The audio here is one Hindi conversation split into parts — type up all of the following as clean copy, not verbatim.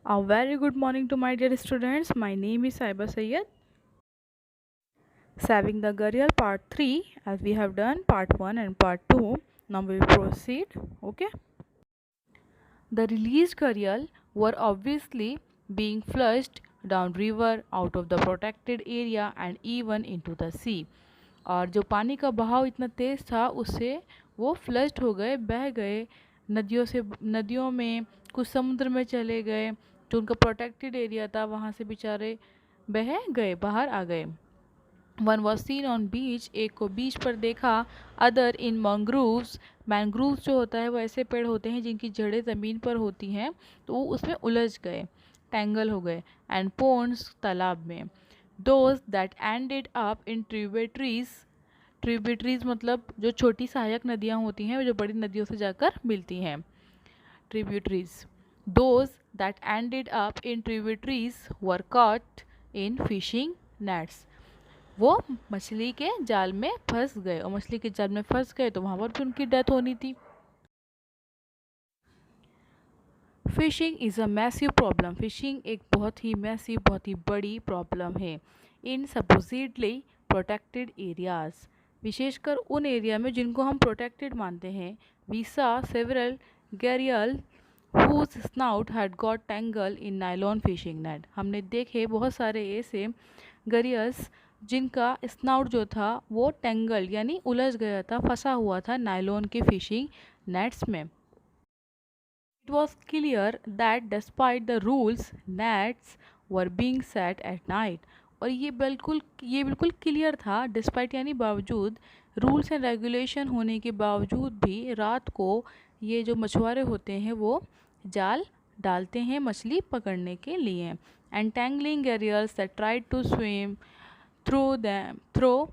A very good morning to my dear students. My name is Saiba Sayyed. Saving the Gharial part 3, as we have done part 1 and part 2. Now we will proceed. Okay. The released Gharial were obviously being flushed down river out of the protected area and even into the sea. और जो पानी का बहाव इतना तेज़ था उससे वो फ्लश्ड हो गए, बह गए नदियों में, कुछ समुद्र में चले गए। जो उनका प्रोटेक्टेड एरिया था वहाँ से बेचारे बह गए, बाहर आ गए। वन वॉज सीन ऑन बीच, एक को बीच पर देखा। अदर इन मैंग्रोव्स, मैंग्रोव्स जो होता है वो ऐसे पेड़ होते हैं जिनकी जड़ें ज़मीन पर होती हैं, तो वो उसमें उलझ गए, टैंगल हो गए। एंड पोन्ड्स, तालाब में। Those that ended up in tributaries, tributaries मतलब जो छोटी सहायक नदियाँ होती हैं जो बड़ी नदियों से जाकर मिलती हैं, tributaries. Those that ended up in tributaries were caught in fishing nets, वो मछली के जाल में फंस गए, और मछली के जाल में फंस गए तो वहाँ पर भी उनकी डेथ होनी थी। Fishing is a massive problem, fishing एक बहुत ही मैसिव, बहुत ही बड़ी प्रॉब्लम है। इन सपोजिटली प्रोटेक्टेड एरियाज, विशेषकर उन एरिया में जिनको हम प्रोटेक्टेड मानते हैं। We saw several gharial whose snout had got tangled in nylon fishing net, हमने देखे बहुत सारे ऐसे गरियल्स जिनका स्नाउट जो था वो टेंगल यानी उलझ गया था, फंसा हुआ था नायलॉन के फिशिंग नेट्स में। It was clear that despite the rules nets were being set at night, और ये बिल्कुल क्लियर था, डिस्पाइट यानी बावजूद, रूल्स एंड रेगुलेशन होने के बावजूद भी रात को ये जो मछुआरे होते हैं वो जाल डालते हैं मछली पकड़ने के लिए। Entangling gharials that tried to swim through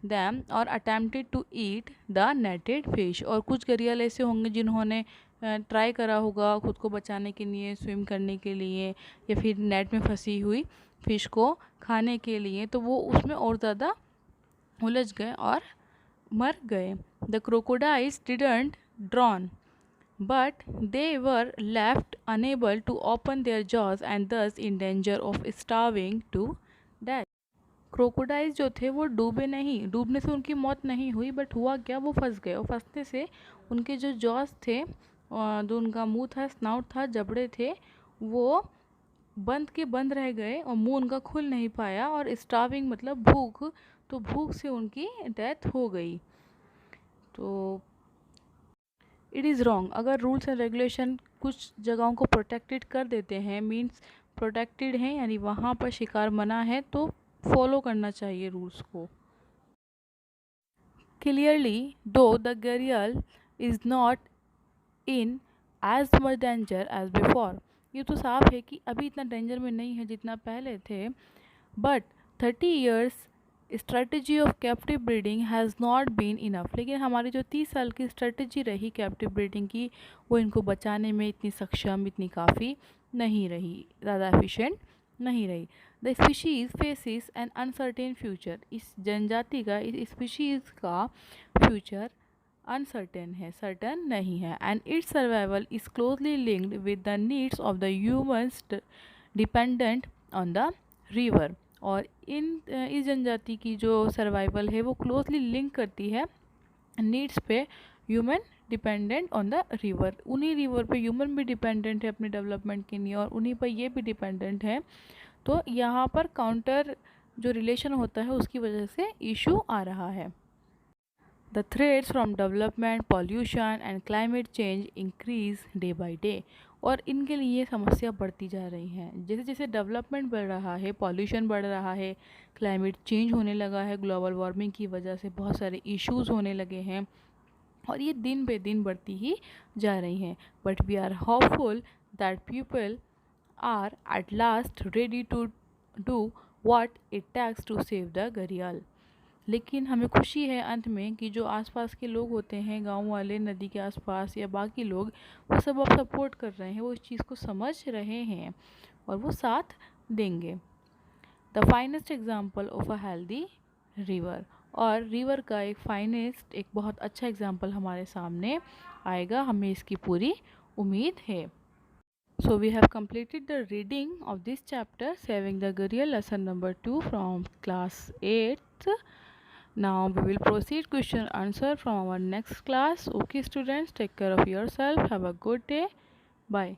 them और attempted to eat the netted fish, और कुछ घड़ियाल ऐसे होंगे जिन्होंने ट्राई करा होगा खुद को बचाने के लिए, स्विम करने के लिए, या फिर नेट में फंसी हुई फिश को खाने के लिए, तो वो उसमें और ज़्यादा उलझ गए और मर गए। The crocodiles didn't drawn but they were left unable to open their jaws and thus in danger of starving to death. Crocodiles जो थे वो डूबे नहीं, डूबने से उनकी मौत नहीं हुई, बट हुआ क्या, वो फंस गए, और फंसने से उनके जो जॉस थे, जो उनका मुंह था, स्नाउट था, जबड़े थे, वो बंद के बंद रह गए और मुंह उनका खुल नहीं पाया, और स्टार्विंग मतलब भूख, तो भूख से उनकी डेथ हो गई। तो इट इज़ रॉन्ग, अगर रूल्स एंड रेगुलेशन कुछ जगहों को प्रोटेक्टेड कर देते हैं, मीन्स प्रोटेक्टेड हैं यानी वहाँ पर शिकार मना है, तो फॉलो करना चाहिए रूल्स को। Clearly though the gharial is not in as much danger as before, ये तो साफ है कि अभी इतना डेंजर में नहीं है जितना पहले थे। But 30 years strategy of captive breeding has not been enough, लेकिन हमारी जो 30 साल की स्ट्रेटजी रही कैप्टिव ब्रीडिंग की, वो इनको बचाने में इतनी सक्षम, इतनी काफ़ी नहीं रही, ज़्यादा एफिशिएंट नहीं रही। The species faces N uncertain future, इस जनजाति का, इस स्पीशीज़ का फ्यूचर अनसर्टेन है, सर्टन नहीं है। And it's survival is closely linked with the needs of the humans dependent on the river, और इस जनजाति की जो सर्वाइवल है वो क्लोजली लिंक करती है नीड्स पे, human dependent on the river, उन्हीं रिवर पे ह्यूमन भी डिपेंडेंट है अपने डेवलपमेंट के लिए, और उन्हीं पर ये भी डिपेंडेंट है। तो यहाँ पर काउंटर जो रिलेशन होता है उसकी वजह से इशू आ रहा है। The threats from development, pollution and climate change increase day by day, और इनके लिए समस्या बढ़ती जा रही हैं। जैसे जैसे डेवलपमेंट बढ़ रहा है, पॉल्यूशन बढ़ रहा है, क्लाइमेट चेंज होने लगा है, ग्लोबल वार्मिंग की वजह से बहुत सारे इश्यूज़ होने लगे हैं, और ये दिन बे दिन बढ़ती ही जा रही हैं। But we are hopeful that people are at last ready to do what it takes to save the घड़ियाल, लेकिन हमें खुशी है अंत में कि जो आसपास के लोग होते हैं, गांव वाले, नदी के आसपास या बाकी लोग, वो सब अब सपोर्ट कर रहे हैं, वो इस चीज़ को समझ रहे हैं और वो साथ देंगे। The finest example of a healthy river, और रिवर का एक फाइनेस्ट, एक बहुत अच्छा एग्जाम्पल हमारे सामने आएगा, हमें इसकी पूरी उम्मीद है। So we have completed the reading of this chapter, Saving the Career, lesson number 2 from class 8th. Now we will proceed question answer from our next class. Okay students, take care of yourself. Have a good day. Bye.